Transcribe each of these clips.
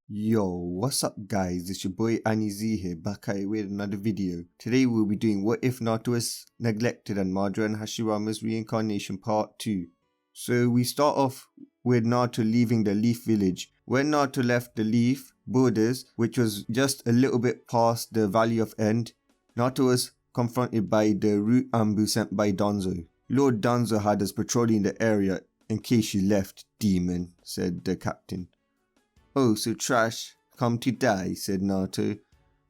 Yo, what's up guys, it's your boy Anizi here, back at it with another video. Today we'll be doing What If Naruto Was Neglected and Madara and Hashirama's Reincarnation Part 2. So we start off with Naruto leaving the Leaf Village. When Naruto left the Leaf borders, which was just a little bit past the Valley of End, Naruto was confronted by the root ambu sent by Danzo. Lord Danzo had us patrolling the area in case you left, demon, said the captain. Oh, so trash, come to die, said Naruto,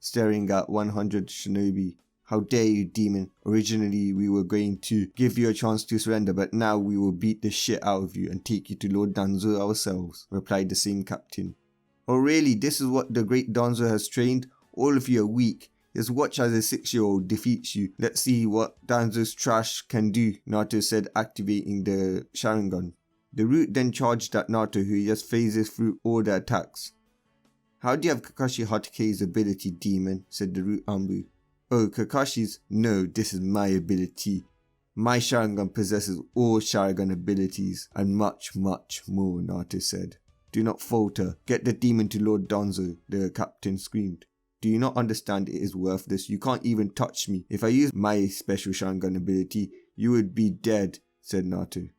staring at 100 shinobi. How dare you, demon. Originally, we were going to give you a chance to surrender, but now we will beat the shit out of you and take you to Lord Danzo ourselves, replied the same captain. Oh really, this is what the great Danzo has trained? All of you are weak. Just watch as a 6-year-old defeats you. Let's see what Danzo's trash can do, Naruto said, activating the Sharingan. The root then charged at Naruto, who just phases through all the attacks. How do you have Kakashi Hatake's ability, demon? Said the root ambu. Oh, Kakashi's? No, this is my ability. My Sharingan possesses all Sharingan abilities and much, much more, Naruto said. Do not falter. Get the demon to Lord Danzo, the captain screamed. Do you not understand it is worthless? You can't even touch me. If I use my special Sharingan ability, you would be dead, said Naruto.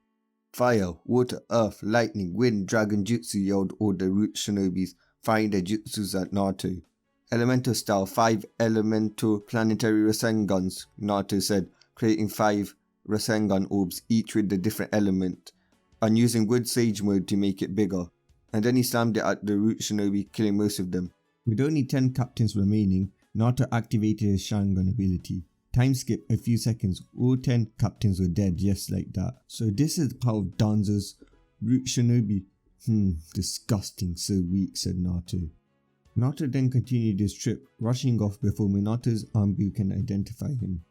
Fire, water, earth, lightning, wind, dragon jutsu, yelled all the root shinobis, firing their jutsus at Naruto. Elemental style, 5 elemental planetary Rasengans, Naruto said, creating 5 Rasengan orbs, each with a different element, and using wood sage mode to make it bigger. And then he slammed it at the root shinobi, killing most of them. With only 10 captains remaining, Naruto activated his Sharingan ability. Time skip a few seconds, all 10 captains were dead just like that. So this is the power of Danzo's root shinobi. Disgusting, so weak, said Naruto. Naruto then continued his trip, rushing off before Minato's ambu can identify him.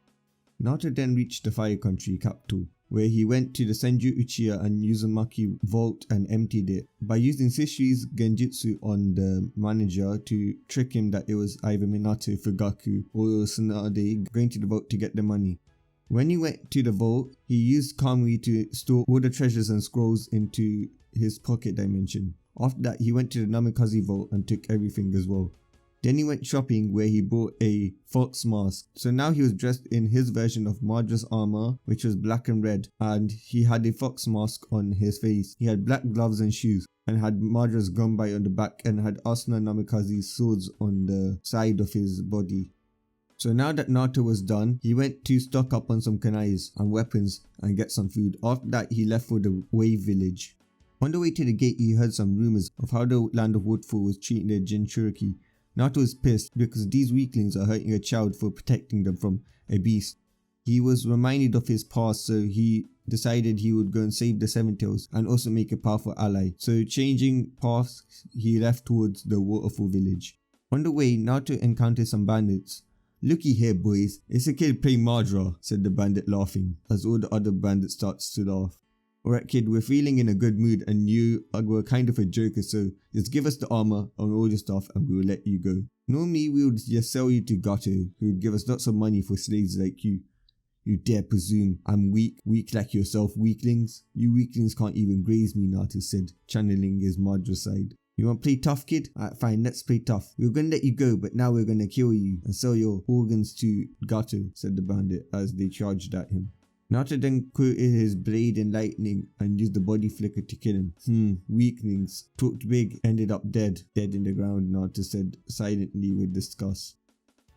Naruto then reached the Fire Country capital, where he went to the senju uchiha and uzumaki vault and emptied it by using Shishi's genjutsu on the manager to trick him that it was either Minato, Fugaku or Tsunade going to the vault to get the money. When he went to the vault, he used Kamui to store all the treasures and scrolls into his pocket dimension. After that, he went to the Namikaze vault and took everything as well. Then he went shopping, where he bought a fox mask. So now he was dressed in his version of Madara's armor, which was black and red, and he had a fox mask on his face. He had black gloves and shoes, and had Madara's gunbite on the back, and had Asuna Namikaze's swords on the side of his body. So now that Naruto was done, he went to stock up on some kunais and weapons and get some food. After that, he left for the Wave Village. On the way to the gate, he heard some rumors of how the Land of Waterfall was treating the Jinchuriki. Naruto was pissed because these weaklings are hurting a child for protecting them from a beast. He was reminded of his past, so he decided he would go and save the Seven Tails and also make a powerful ally. So changing paths, he left towards the Waterfall village. On the way, Naruto encountered some bandits. Looky here boys, it's a kid playing Madara, said the bandit laughing, as all the other bandits started to laugh. Alright kid, we're feeling in a good mood and you were kind of a joker, so just give us the armor and all your stuff and we will let you go. Normally we would just sell you to Gato, who would give us lots of money for slaves like you. You dare presume I'm weak like yourself, weaklings? You weaklings can't even graze me, Naruto said, channeling his Madara side. You want to play tough, kid? Alright fine, let's play tough. We were gonna let you go, but now we're gonna kill you and sell your organs to Gato, said the bandit as they charged at him. Naruto then quoted his blade and lightning and used the body flicker to kill him. Weaklings. Talked big, ended up dead. Dead in the ground, Naruto said silently with disgust.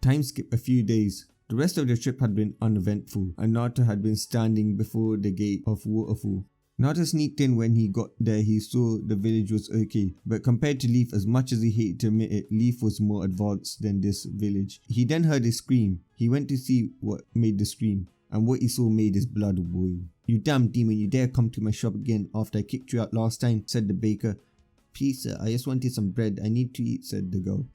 Time skip a few days. The rest of the trip had been uneventful and Naruto had been standing before the gate of Waterfall. Naruto sneaked in. When he got there, he saw the village was okay, but compared to Leaf, as much as he hated to admit it, Leaf was more advanced than this village. He then heard a scream. He went to see what made the scream, and what he saw made his blood boil. You damn demon, you dare come to my shop again after I kicked you out last time, said the baker. Please sir, I just wanted some bread, I need to eat, said the girl.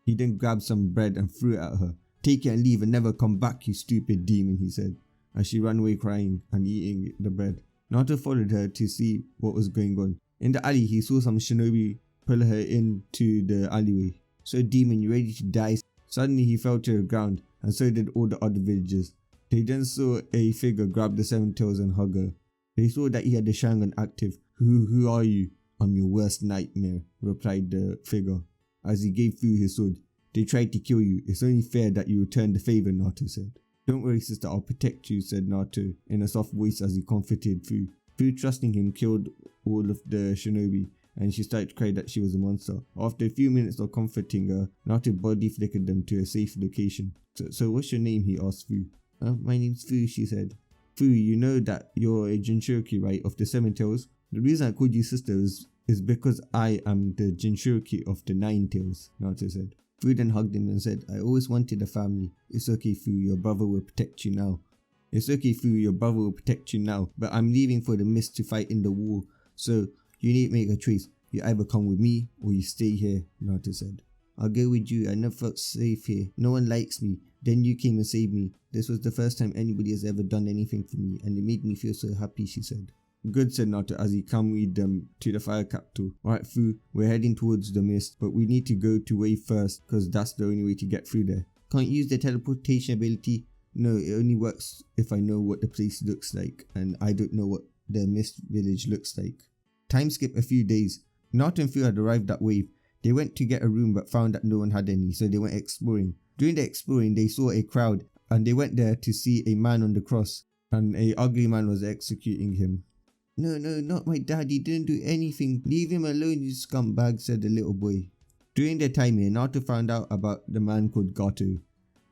He then grabbed some bread and threw it at her. Take it and leave and never come back, you stupid demon, he said, as she ran away crying and eating the bread. Naruto followed her to see what was going on. In the alley, he saw some shinobi pull her into the alleyway. So demon, you ready to die? Suddenly he fell to the ground, and so did all the other villagers. They then saw a figure grab the Seven Tails and hug her. They saw that he had the Sharingan active. Who are you? I'm your worst nightmare, replied the figure. as he gave Fu his sword. They tried to kill you. It's only fair that you return the favor, Naruto said. Don't worry, sister, I'll protect you, said Naruto in a soft voice as he comforted Fu. Fu, trusting him, killed all of the shinobi, and she started to cry that she was a monster. After a few minutes of comforting her, Naruto body flickered them to a safe location. So what's your name? He asked Fu. My name's Fu, she said. Fu, you know that you're a Jinchuriki, right, of the 7 tails? The reason I called you sister is because I am the Jinchuriki of the 9 tails, Naruto said. Fu then hugged him and said, I always wanted a family. It's okay, Fu, your brother will protect you now. It's okay, Fu, your brother will protect you now, but I'm leaving for the mist to fight in the war, so you need to make a choice. You either come with me or you stay here, Naruto said. I'll go with you. I never felt safe here. No one likes me. Then you came and saved me. This was the first time anybody has ever done anything for me, and it made me feel so happy, she said. Good, said Naruto as he carried them to the fire capital. Alright, Fu, we're heading towards the mist, but we need to go to Wave first, because that's the only way to get through there. Can't use the teleportation ability? No, it only works if I know what the place looks like, and I don't know what the mist village looks like. Time skip a few days. Naruto and Fu had arrived at Wave. They went to get a room but found that no one had any, so they went exploring. During the exploring, they saw a crowd, and they went there to see a man on the cross, and a ugly man was executing him. No, not my dad, he didn't do anything. Leave him alone, you scumbag, said the little boy. During their time here, Naruto found out about the man called Gato.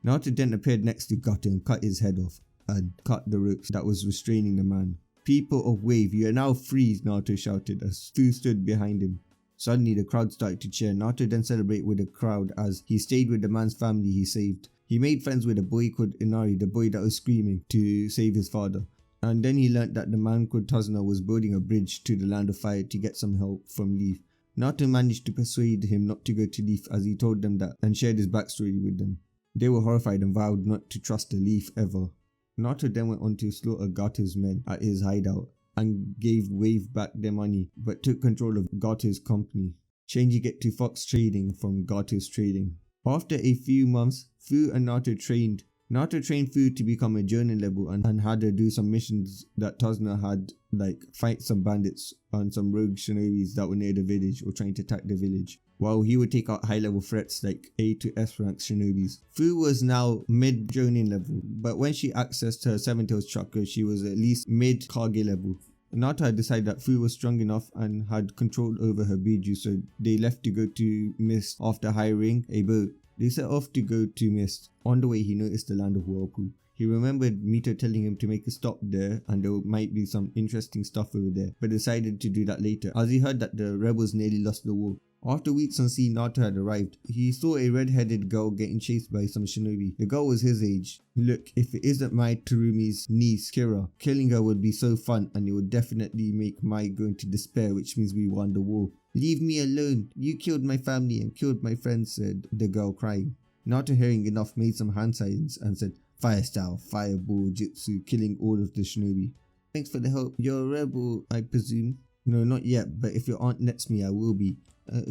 Naruto then appeared next to Gato and cut his head off, and cut the ropes that was restraining the man. People of Wave, you are now free, Naruto shouted as Fu stood behind him. Suddenly the crowd started to cheer. Naruto then celebrated with the crowd as he stayed with the man's family he saved. He made friends with a boy called Inari, the boy that was screaming to save his father. And then he learnt that the man called Tazuna was building a bridge to the land of fire to get some help from Leaf. Naruto managed to persuade him not to go to Leaf as he told them that and shared his backstory with them. They were horrified and vowed not to trust the Leaf ever. Naruto then went on to slaughter Gato's men at his hideout and gave Wave back their money, but took control of Gato's company, changing it to Fox Trading from Gato's Trading. After a few months, Fu and Naruto trained. Naruto trained Fu to become a jonin level and had her do some missions that Tazuna had, like fight some bandits and some rogue shinobis that were near the village or trying to attack the village, while he would take out high level threats like A to S rank shinobis. Fu was now mid jonin level, but when she accessed her 7 tails chakra, she was at least mid Kage level. Naruto had decided that Fu was strong enough and had control over her Biju, so they left to go to Mist after hiring a boat. They set off to go to Mist. On the way, he noticed the land of Whirlpool. He remembered Mito telling him to make a stop there and there might be some interesting stuff over there, but decided to do that later as he heard that the rebels nearly lost the war. After weeks on sea, Naruto had arrived. He saw a red-headed girl getting chased by some shinobi. The girl was his age. Look, if it isn't Mai Terumi's niece, Kira, killing her would be so fun and it would definitely make Mai go into despair, which means we won the war. Leave me alone. You killed my family and killed my friends, said the girl crying. Naruto, hearing enough, made some hand signs and said, Fire style, fireball, jutsu, killing all of the shinobi. Thanks for the help. You're a rebel, I presume? No, not yet, but if your aunt lets me, I will be.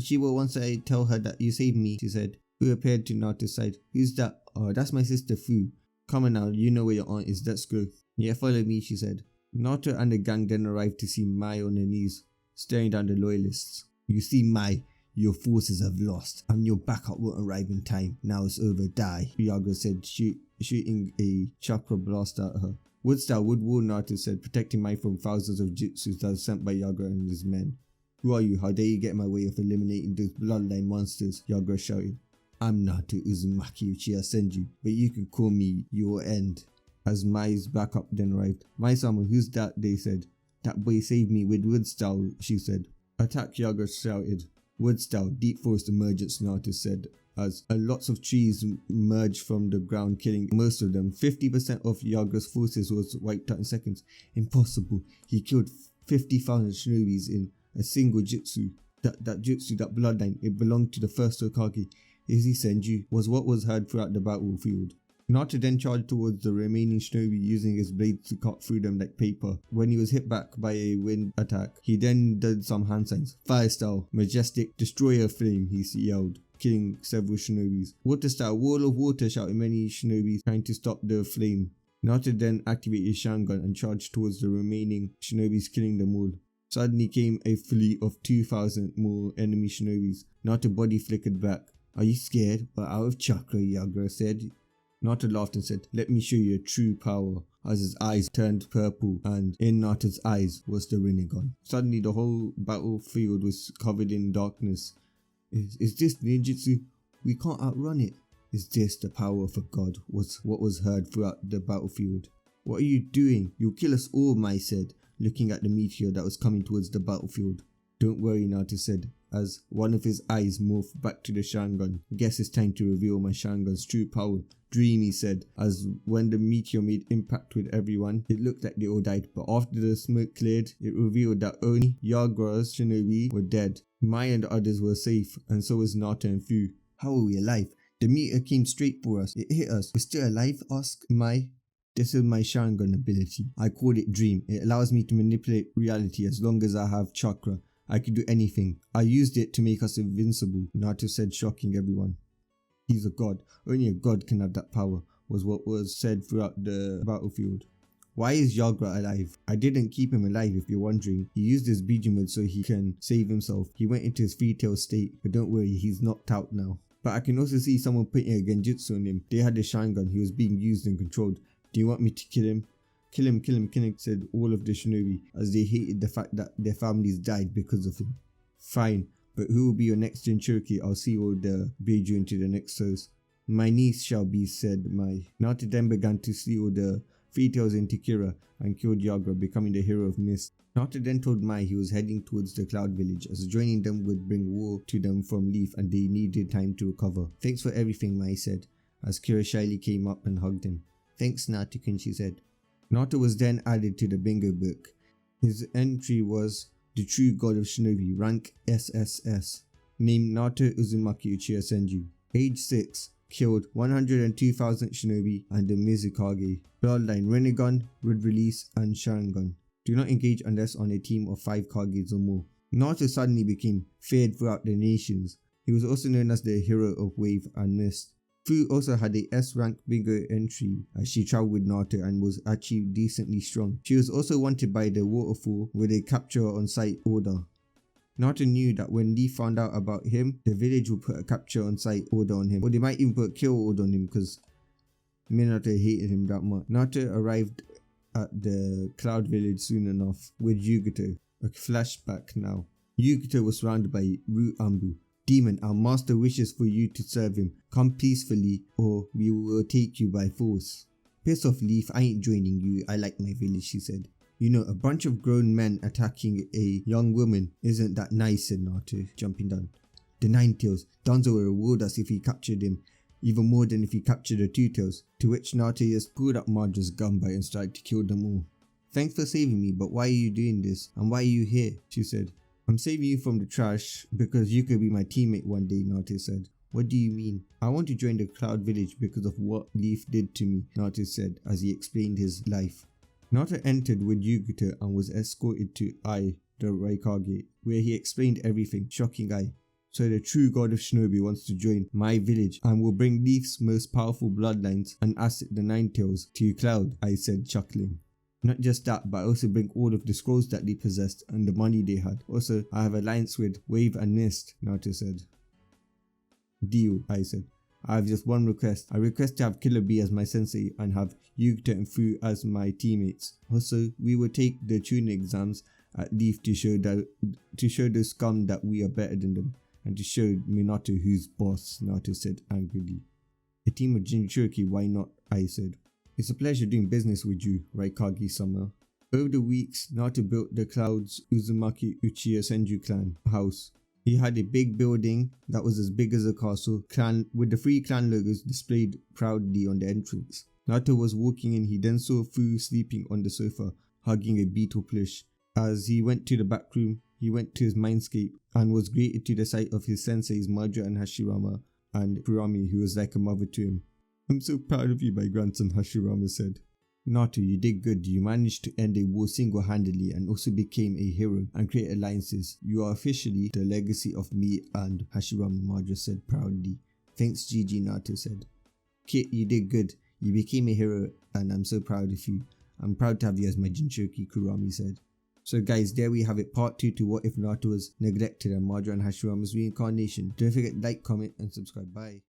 She will once I tell her that you saved me, she said. Fu appeared to Naruto's side. Who's that? Oh, that's my sister Fu. Come on now, you know where your aunt is, let's go. Yeah, follow me, she said. Naruto and the gang then arrived to see Mai on her knees, staring down the loyalists. You see, Mai, your forces have lost, and your backup won't arrive in time. Now it's over, die, Yaga said, shooting a chakra blast at her. Woodstyle would warn, Naruto said, protecting Mai from thousands of jutsus that were sent by Yaga and his men. Who are you? How dare you get in my way of eliminating those bloodline monsters? Yaga shouted. I'm Naruto Uzumaki Uchiha Senju, but you can call me your end. As Mai's backup then arrived. Mai-sama, who's that? They said. That boy saved me with Woodstyle, she said. Attack, Yaga shouted. Woodstyle, deep forest emergence, Naruto said, as lots of trees emerged from the ground, killing most of them. 50% of Yaga's forces was wiped out in seconds. Impossible. He killed 50,000 shinobis in a single jutsu. That jutsu, that bloodline, it belonged to the first Hokage. Anizi senju was what was heard throughout the battlefield. Naruto then charged towards the remaining shinobi using his blades to cut through them like paper. When he was hit back by a wind attack, he then did some hand signs. Fire style, majestic, destroyer flame, he yelled, killing several shinobis. Water style, wall of water, shouted many shinobis trying to stop the flame. Naruto then activated his Sharingan and charged towards the remaining shinobis, killing them all. Suddenly came a fleet of 2,000 more enemy shinobis. Naruto body flickered back. Are you scared but out of chakra, Yagra said. Naruto laughed and said, let me show you your true power, as his eyes turned purple and in Naruto's eyes was the Rinnegan. Suddenly the whole battlefield was covered in darkness. Is this ninjutsu? We can't outrun it. Is this the power of a god? Was what was heard throughout the battlefield. What are you doing? You'll kill us all, Mai said, looking at the meteor that was coming towards the battlefield. Don't worry, Naruto said, as one of his eyes morphed back to the Sharingan. I guess it's time to reveal my Sharingan's true power. Dream, he said, as when the meteor made impact with everyone, it looked like they all died, but after the smoke cleared, it revealed that only Yagra's shinobi were dead. Mai and the others were safe, and so was Naruto and Fu. How are we alive? The meteor came straight for us. It hit us. We're still alive? Asked Mai. This is my Sharingan ability. I call it Dream. It allows me to manipulate reality as long as I have chakra. I can do anything. I used it to make us invincible, Naruto said, shocking everyone. He's a god. Only a god can have that power, was what was said throughout the battlefield. Why is Yagra alive? I didn't keep him alive if you're wondering. He used his Bijou mode so he can save himself. He went into his three-tailed state, but don't worry, he's knocked out now. But I can also see someone putting a genjutsu on him. They had the Sharingan. He was being used and controlled. Do you want me to kill him? Kill him, said all of the shinobi, as they hated the fact that their families died because of him. Fine, but who will be your next Jinchuriki? I'll see all the Beiju into the next source. My niece shall be, said Mai. Naruto then began to see all the three tails into Kira and killed Yagra, becoming the hero of Mist. Naruto then told Mai he was heading towards the Cloud Village, as joining them would bring war to them from Leaf and they needed time to recover. Thanks for everything, Mai said, as Kira shyly came up and hugged him. Thanks, Naruto-kun, she said. Naruto was then added to the bingo book. His entry was the true god of shinobi, rank SSS, named Naruto Uzumaki Uchiha Senju. Age 6, killed 102,000 shinobi and the Mizukage. Bloodline Rinnegan, Red Release and Sharingan. Do not engage unless on a team of 5 Kages or more. Naruto suddenly became feared throughout the nations. He was also known as the hero of Wave and Mist. Fu also had a S-rank bingo entry as she travelled with Naruto and was actually decently strong. She was also wanted by the waterfall with a capture on site order. Naruto knew that when Lee found out about him, the village would put a capture on site order on him, or they might even put a kill order on him because Minato hated him that much. Naruto arrived at the Cloud Village soon enough with Yugito. A flashback now. Yugito was surrounded by Root Ambu. Demon, our master wishes for you to serve him. Come peacefully or we will take you by force. Piss off, Leaf, I ain't joining you. I like my village, she said. You know, a bunch of grown men attacking a young woman isn't that nice, said Naruto, jumping down. The Nine Tails, Danzo will reward us if we captured him, even more than if he captured the Two Tails, to which Naruto just pulled up Madra's gunby and started to kill them all. Thanks for saving me, but why are you doing this? And why are you here? She said. I'm saving you from the trash because you could be my teammate one day, Naruto said. What do you mean? I want to join the Cloud Village because of what Leaf did to me, Naruto said as he explained his life. Naruto entered with Yugito and was escorted to Ai, the Raikage, where he explained everything, shocking Ai. So the true god of shinobi wants to join my village and will bring Leaf's most powerful bloodlines and asset the Nine Tails to Cloud, Ai said, chuckling. Not just that, but I also bring all of the scrolls that they possessed and the money they had. Also, I have alliance with Wave and Mist, Naruto said. Deal, I said. I have just one request. I request to have Killer Bee as my sensei and have Yugito and Fu as my teammates. Also, we will take the tuning exams at Leaf to show the scum that we are better than them, and to show Minato who's boss, Naruto said angrily. A team of Jinchuriki, why not? I said. It's a pleasure doing business with you, Raikage-sama. Over the weeks, Naruto built the Cloud's Uzumaki Uchiha Senju clan house. He had a big building that was as big as a castle, with the 3 clan logos displayed proudly on the entrance. Naruto was walking in, he then saw Fu sleeping on the sofa, hugging a beetle plush. As he went to the back room, he went to his mindscape and was greeted to the sight of his senseis Madara and Hashirama and Kurami, who was like a mother to him. I'm so proud of you, my grandson, Hashirama said. Naruto, you did good. You managed to end a war single-handedly and also became a hero and create alliances. You are officially the legacy of me and Hashirama, Madara said proudly. Thanks, Gigi, Naruto said. Kid, you did good. You became a hero and I'm so proud of you. I'm proud to have you as my Jinchuriki, Kurami said. So guys, there we have it, part 2 to what if Naruto was neglected and Madara and Hashirama's reincarnation. Don't forget to like, comment and subscribe. Bye.